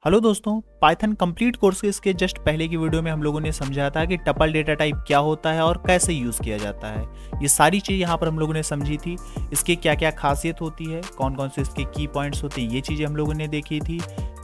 Hello दोस्तों, Python complete course के इसके जस्ट पहले की वीडियो में हम लोगों ने समझा था कि टपल डेटा टाइप क्या होता है और कैसे यूज़ किया जाता है। ये सारी चीज़ यहाँ पर हम लोगों ने समझी थी। इसकी क्या क्या खासियत होती है, कौन कौन से इसके की पॉइंट्स होते हैं, ये चीज़ें हम लोगों ने देखी थी।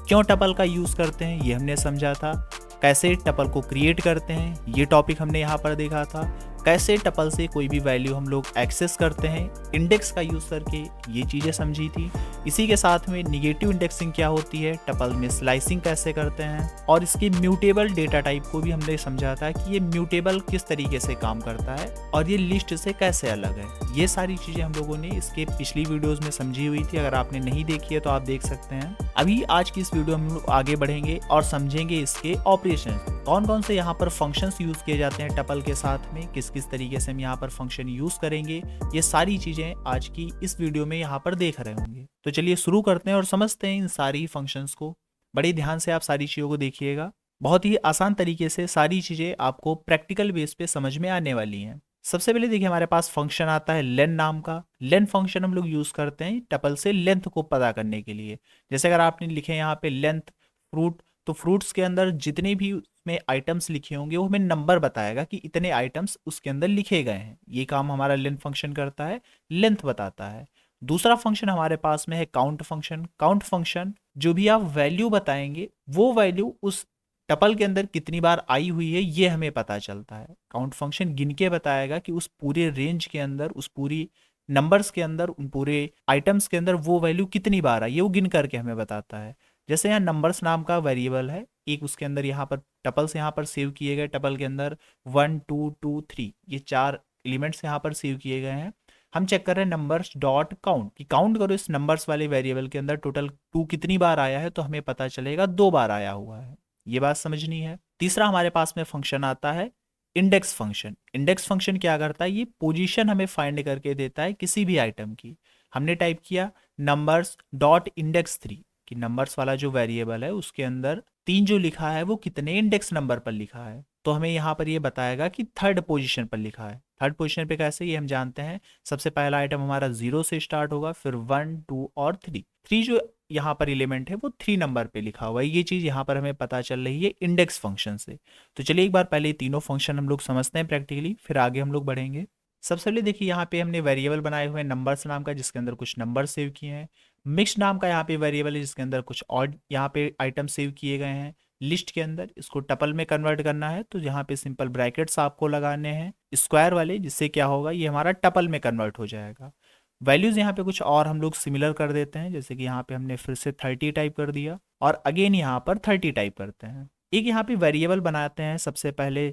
क्यों टपल का यूज़ करते हैं ये हमने समझा था। कैसे टपल को क्रिएट करते हैं ये टॉपिक हमने यहाँ पर देखा था। कैसे टपल से कोई भी वैल्यू हम लोग एक्सेस करते हैं इंडेक्स का यूज़ करके, ये चीज़ें समझी थी। इसी के साथ में निगेटिव इंडेक्सिंग क्या होती है, टपल में स्लाइसिंग कैसे करते हैं, और इसकी म्यूटेबल डेटा टाइप को भी हमने समझा था कि ये म्यूटेबल किस तरीके से काम करता है और ये लिस्ट से कैसे अलग है। ये सारी चीज़ें हम लोगों ने इसके पिछली वीडियोस में समझी हुई थी। अगर आपने नहीं देखी है तो आप देख सकते हैं। अभी आज की इस वीडियो में हम लोग आगे बढ़ेंगे और समझेंगे इसके ऑपरेशन, कौन कौन से यहाँ पर फंक्शंस यूज किए जाते हैं टपल के साथ में, किस किस तरीके से हम यहाँ पर फंक्शन यूज करेंगे। ये सारी चीजें आज की इस वीडियो में यहाँ पर देख रहे होंगे। तो चलिए शुरू करते हैं और समझते हैं इन सारी फंक्शंस को। बड़े ध्यान से आप सारी चीज़ों को देखिएगा। बहुत ही आसान तरीके से सारी चीज़ें आपको प्रैक्टिकल बेस पे समझ में आने वाली हैं। सबसे पहले देखिए, हमारे पास फंक्शन आता है लेन नाम का। लेन फंक्शन हम लोग यूज करते हैं टपल से लेंथ को पता करने के लिए। जैसे अगर आपने लिखे यहाँ पे लेंथ फ्रूट, तो फ्रूट्स के अंदर जितने भी उसमें आइटम्स लिखे होंगे वो हमें नंबर बताएगा कि इतने आइटम्स उसके अंदर लिखे गए हैं। ये काम हमारा लेंथ फंक्शन करता है, लेंथ बताता है। दूसरा फंक्शन हमारे पास में है काउंट फंक्शन। काउंट फंक्शन जो भी आप वैल्यू बताएंगे वो वैल्यू उस टपल के अंदर कितनी बार आई हुई है ये हमें पता चलता है। काउंट फंक्शन गिन के बताएगा कि उस पूरे रेंज के अंदर, उस पूरी नंबर्स के अंदर, उन पूरे आइटम्स के अंदर वो वैल्यू कितनी बार आई है वो गिन करके हमें बताता है। जैसे यहाँ नंबर्स नाम का वेरिएबल है, एक उसके अंदर यहाँ पर टपल्स यहाँ पर सेव किए गए। टपल के अंदर 1 2 2 3 ये 4 एलिमेंट्स यहाँ पर सेव किए गए हैं। हम चेक कर रहे हैं नंबर्स डॉट काउंट कि काउंट करो इस नंबर्स वाले वेरिएबल के अंदर टोटल 2 कितनी बार आया है, तो हमें पता चलेगा 2 बार आया हुआ है। ये बात समझनी है। तीसरा हमारे पास में फंक्शन आता है इंडेक्स फंक्शन। इंडेक्स फंक्शन क्या करता है, ये पोजीशन हमें फाइंड करके देता है किसी भी आइटम की। हमने टाइप किया नंबर्स डॉट इंडेक्स 3 कि नंबर्स वाला जो वेरिएबल है उसके अंदर 3 जो लिखा है वो कितने इंडेक्स नंबर पर लिखा है, तो हमें यहाँ पर ये बताएगा कि थर्ड पोजीशन पर लिखा है। थर्ड पोजीशन पे कैसे, ये हम जानते हैं। सबसे पहला आइटम हमारा 0 से स्टार्ट होगा, फिर 1 2 और 3 जो यहाँ पर एलिमेंट है वो 3 नंबर पे लिखा हुआ है। ये चीज़ यहाँ पर हमें पता चल रही है इंडेक्स फंक्शन से। तो चलिए एक बार पहले तीनों फंक्शन हम लोग समझते हैं प्रैक्टिकली, फिर आगे हम लोग बढ़ेंगे। सबसे पहले देखिए, यहाँ पे हमने वेरिएबल बनाए हुए हैं नंबर्स नाम का, जिसके अंदर कुछ नंबर सेव किए हैं। मिक्स नाम का यहाँ पे वेरिएबल है जिसके अंदर कुछ और यहाँ पे आइटम सेव किए गए हैं। लिस्ट के अंदर इसको टपल में कन्वर्ट करना है तो यहाँ पे सिंपल ब्रैकेट्स आपको लगाने हैं स्क्वायर वाले, जिससे क्या होगा ये हमारा टपल में कन्वर्ट हो जाएगा। वैल्यूज यहाँ पे कुछ और हम लोग सिमिलर कर देते हैं, जैसे कि यहाँ पे हमने फिर से 30 टाइप कर दिया और अगेन यहाँ पर 30 टाइप करते हैं। एक यहाँ पे वेरिएबल बनाते हैं सबसे पहले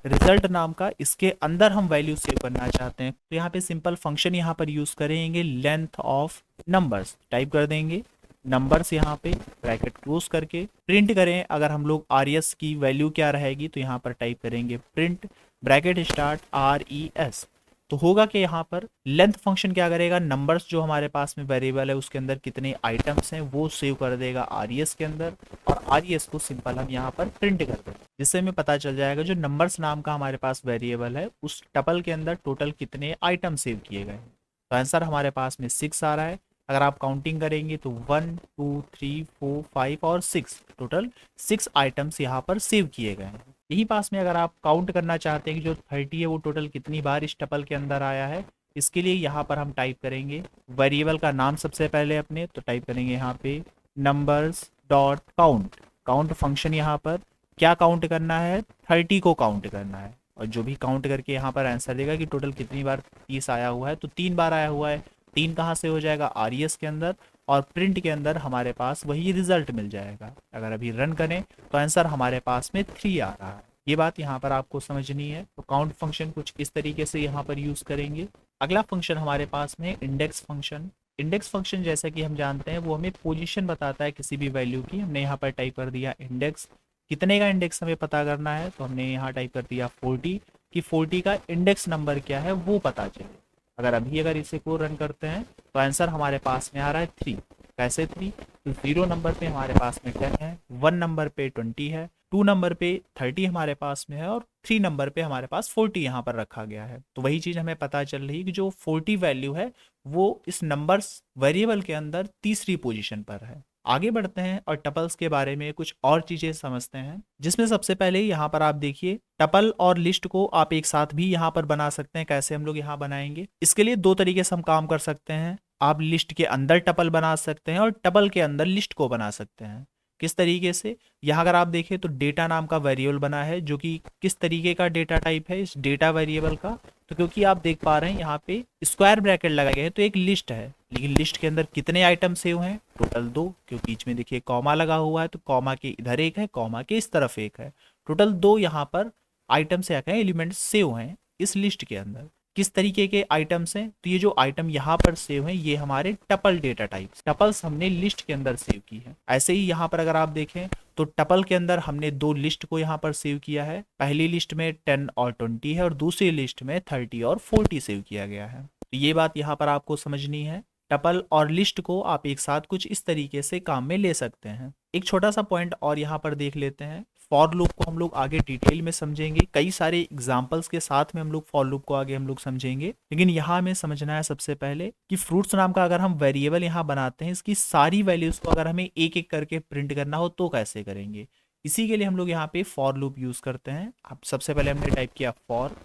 रिजल्ट नाम का, इसके अंदर हम वैल्यू सेव करना चाहते हैं तो यहाँ पे सिंपल फंक्शन यहाँ पर यूज करेंगे लेंथ ऑफ नंबर्स टाइप कर देंगे। नंबर्स यहाँ पे ब्रैकेट क्लोज करके प्रिंट करें। अगर हम लोग RS की वैल्यू क्या रहेगी तो यहाँ पर टाइप करेंगे प्रिंट ब्रैकेट स्टार्ट RES। तो होगा कि यहाँ पर लेंथ फंक्शन क्या करेगा, नंबर्स जो हमारे पास में वेरिएबल है उसके अंदर कितने आइटम्स हैं वो सेव कर देगा RES के अंदर, और RES को सिंपल हम यहाँ पर प्रिंट कर देंगे, जिससे हमें पता चल जाएगा जो नंबर्स नाम का हमारे पास वेरिएबल है उस टपल के अंदर टोटल कितने आइटम सेव किए गए हैं। तो आंसर हमारे पास में 6 आ रहा है। अगर आप काउंटिंग करेंगे तो 1 2 3 4 5 और 6, टोटल 6 आइटम्स यहाँ पर सेव किए गए हैं। यही पास में अगर आप काउंट करना चाहते हैं कि जो 30 है वो टोटल कितनी बार इस टपल के अंदर आया है, इसके लिए यहाँ पर हम टाइप करेंगे वेरिएबल का नाम सबसे पहले अपने, तो टाइप करेंगे यहाँ पे numbers dot count. Count function यहाँ पर क्या काउंट करना है, 30 को काउंट करना है, और जो भी काउंट करके यहाँ पर आंसर देगा कि टोटल कितनी बार 30 आया हुआ है, तो 3 बार आया हुआ है। 3 कहाँ से हो जाएगा, RES के अंदर, और प्रिंट के अंदर हमारे पास वही रिजल्ट मिल जाएगा। अगर अभी रन करें तो आंसर हमारे पास में 3 आ रहा है। ये बात यहाँ पर आपको समझनी है। तो काउंट फंक्शन कुछ इस तरीके से यहाँ पर यूज करेंगे। अगला फंक्शन हमारे पास में इंडेक्स फंक्शन। इंडेक्स फंक्शन जैसा कि हम जानते हैं वो हमें पोजीशन बताता है किसी भी वैल्यू की। हमने यहाँ पर टाइप कर दिया इंडेक्स, कितने का इंडेक्स हमें पता करना है तो हमने यहाँ टाइप कर दिया 40 कि 40 का इंडेक्स नंबर क्या है वो पता चले। अगर इसे को रन करते हैं तो आंसर हमारे पास में आ रहा है 3। कैसे 3, तो 0 नंबर पे हमारे पास में 10 है, 1 नंबर पे 20 है, 2 नंबर पे 30 हमारे पास में है, और 3 नंबर पे हमारे पास 40 यहाँ पर रखा गया है। तो वही चीज़ हमें पता चल रही है कि जो 40 वैल्यू है वो इस नंबर्स वेरिएबल के अंदर तीसरी पोजीशन पर है। आगे बढ़ते हैं और टपल्स के बारे में कुछ और चीजें समझते हैं, जिसमें सबसे पहले यहाँ पर आप देखिए टपल और लिस्ट को आप एक साथ भी यहाँ पर बना सकते हैं। कैसे हम लोग यहाँ बनाएंगे, इसके लिए दो तरीके से हम काम कर सकते हैं। आप लिस्ट के अंदर टपल बना सकते हैं और टपल के अंदर लिस्ट को बना सकते हैं। किस तरीके से, यहाँ अगर आप देखें तो डेटा नाम का वेरिएबल बना है, जो कि किस तरीके का डेटा टाइप है इस डेटा वेरिएबल का, तो क्योंकि आप देख पा रहे हैं यहाँ पे स्क्वायर ब्रैकेट लगाए गए हैं तो एक लिस्ट है, लेकिन लिस्ट के अंदर कितने आइटम सेव हैं, टोटल 2, क्योंकि बीच में देखिए कॉमा लगा हुआ है तो कॉमा के इधर एक है, कॉमा के इस तरफ एक है, टोटल 2 यहाँ पर आइटम से आके एलिमेंट सेव हैं इस लिस्ट के अंदर। किस तरीके के आइटम्स हैं, तो ये जो आइटम यहाँ पर सेव हैं ये हमारे टपल डेटा टाइप्स, टपल्स हमने लिस्ट के अंदर सेव की है। ऐसे ही यहाँ पर अगर आप देखें तो टपल के अंदर हमने दो लिस्ट को यहाँ पर सेव किया है। पहली लिस्ट में 10 और 20 है और दूसरी लिस्ट में 30 और 40 सेव किया गया है। तो ये बात यहाँ पर आपको समझनी है। टपल और लिस्ट को आप एक साथ कुछ इस तरीके से काम में ले सकते हैं। एक छोटा सा पॉइंट और यहाँ पर देख लेते हैं। फॉर लूप को हम लोग आगे डिटेल में समझेंगे, कई सारे एग्जांपल्स के साथ में हम लोग फॉर लूप को आगे हम लोग समझेंगे, लेकिन यहाँ हमें समझना है सबसे पहले कि फ्रूट्स नाम का अगर हम वेरिएबल यहाँ बनाते हैं, इसकी सारी वैल्यूज को अगर हमें एक एक करके प्रिंट करना हो तो कैसे करेंगे। इसी के लिए हम लोग यहाँ पे फॉर लूप यूज करते हैं। अब सबसे पहले हमने टाइप किया फॉर,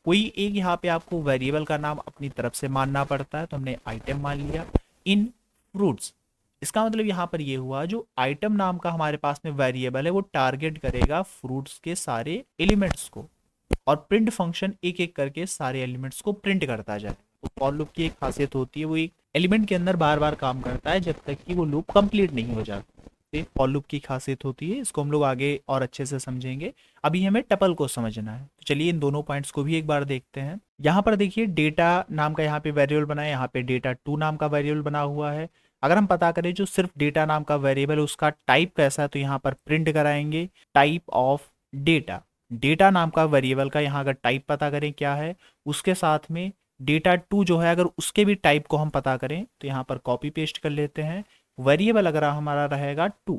कोई एक यहाँ पे आपको वेरिएबल का नाम अपनी तरफ से मानना पड़ता है, तो हमने आइटम मान लिया इन फ्रूट्स। इसका मतलब यहाँ पर ये हुआ जो आइटम नाम का हमारे पास में वेरिएबल है वो टारगेट करेगा फ्रूट्स के सारे एलिमेंट्स को, और प्रिंट फंक्शन एक एक करके सारे एलिमेंट्स को प्रिंट करता जाए। तो फॉर लूप की एक खासियत होती है, वो एक एलिमेंट के अंदर बार बार काम करता है जब तक कि वो लूप कंप्लीट नहीं हो जाता। फॉर लूप की खासियत होती है, इसको हम लोग आगे और अच्छे से समझेंगे। अभी हमें टपल को समझना है, तो चलिए इन दोनों पॉइंट्स को भी एक बार देखते हैं। यहाँ पर देखिए डेटा नाम का यहाँ पे वेरिएबल बना है, यहाँ पे डेटा 2 नाम का वेरिएबल बना हुआ है। अगर हम पता करें जो सिर्फ डेटा नाम का वेरिएबल उसका टाइप कैसा है, तो यहाँ पर प्रिंट कराएंगे टाइप ऑफ डेटा। डेटा नाम का वेरिएबल का यहाँ अगर टाइप पता करें क्या है, उसके साथ में डेटा 2 जो है अगर उसके भी टाइप को हम पता करें तो यहाँ पर कॉपी पेस्ट कर लेते हैं। वेरिएबल अगर हमारा रहेगा 2,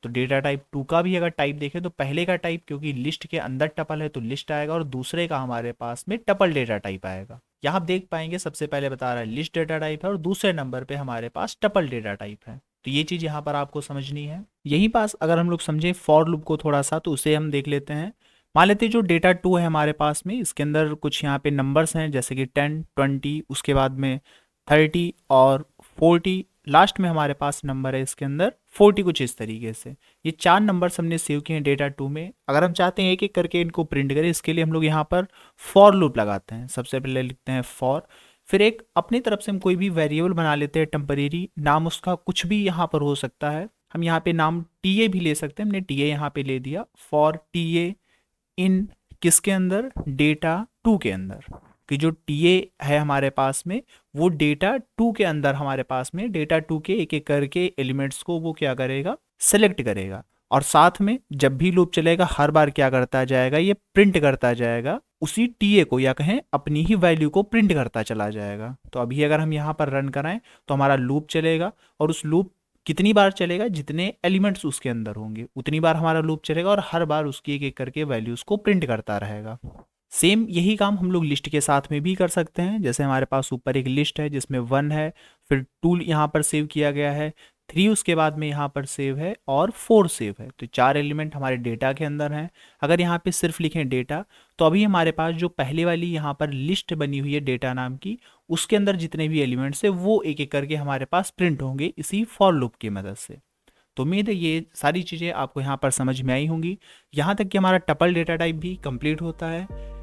तो डेटा टाइप 2 का भी अगर टाइप देखें तो पहले का टाइप क्योंकि लिस्ट के अंदर टपल है तो लिस्ट आएगा, और दूसरे का हमारे पास में टपल डेटा टाइप आएगा। यहाँ आप देख पाएंगे सबसे पहले बता रहा है लिस्ट डेटा टाइप है और दूसरे नंबर पे हमारे पास टपल डेटा टाइप है। तो ये चीज यहाँ पर आपको समझनी है। यहीं पास अगर हम लोग समझें फॉर लूप को थोड़ा सा, तो उसे हम देख लेते हैं। मान लेते हैं जो डेटा 2 है हमारे पास में, इसके अंदर कुछ यहाँ पे नंबर्स हैं जैसे कि 10, 20, उसके बाद में 30 और 40, लास्ट में हमारे पास नंबर है इसके अंदर 40, कुछ इस तरीके से। ये 4 नंबर्स हमने सेव किए हैं डेटा 2 में। अगर हम चाहते हैं एक एक करके इनको प्रिंट करें, इसके लिए हम लोग यहाँ पर फॉर लूप लगाते हैं। सबसे पहले लिखते हैं फॉर, फिर एक अपनी तरफ से हम कोई भी वेरिएबल बना लेते हैं टेम्परेरी, नाम उसका कुछ भी यहाँ पर हो सकता है। हम यहाँ पे नाम TA भी ले सकते हैं, हमने TA यहाँ पे ले दिया। फॉर TA इन किसके अंदर, डेटा 2 के अंदर, कि जो TA है हमारे पास में वो डेटा 2 के अंदर हमारे पास में डेटा 2 के एक एक करके एलिमेंट्स को वो क्या करेगा, सेलेक्ट करेगा, और साथ में जब भी लूप चलेगा हर बार क्या करता जाएगा, ये प्रिंट करता जाएगा उसी TA को, या कहें अपनी ही वैल्यू को प्रिंट करता चला जाएगा। तो अभी अगर हम यहाँ पर रन कराएं तो हमारा लूप चलेगा, और उस लूप कितनी बार चलेगा, जितने एलिमेंट्स उसके अंदर होंगे उतनी बार हमारा लूप चलेगा, और हर बार उसकी एक एक करके वैल्यूज को प्रिंट करता रहेगा। सेम यही काम हम लोग लिस्ट के साथ में भी कर सकते हैं। जैसे हमारे पास ऊपर एक लिस्ट है जिसमें 1 है, फिर 2 यहाँ पर सेव किया गया है, 3 उसके बाद में यहाँ पर सेव है, और 4 सेव है। तो 4 एलिमेंट हमारे डेटा के अंदर हैं। अगर यहाँ पे सिर्फ लिखें डेटा, तो अभी हमारे पास जो पहले वाली यहाँ पर लिस्ट बनी हुई है डेटा नाम की, उसके अंदर जितने भी एलिमेंट्स है वो एक एक करके हमारे पास प्रिंट होंगे इसी फॉर लूप की मदद से। तो उम्मीद है ये सारी चीज़ें आपको यहाँ पर समझ में आई होंगी। यहाँ तक कि हमारा टपल डेटा टाइप भी कंप्लीट होता है।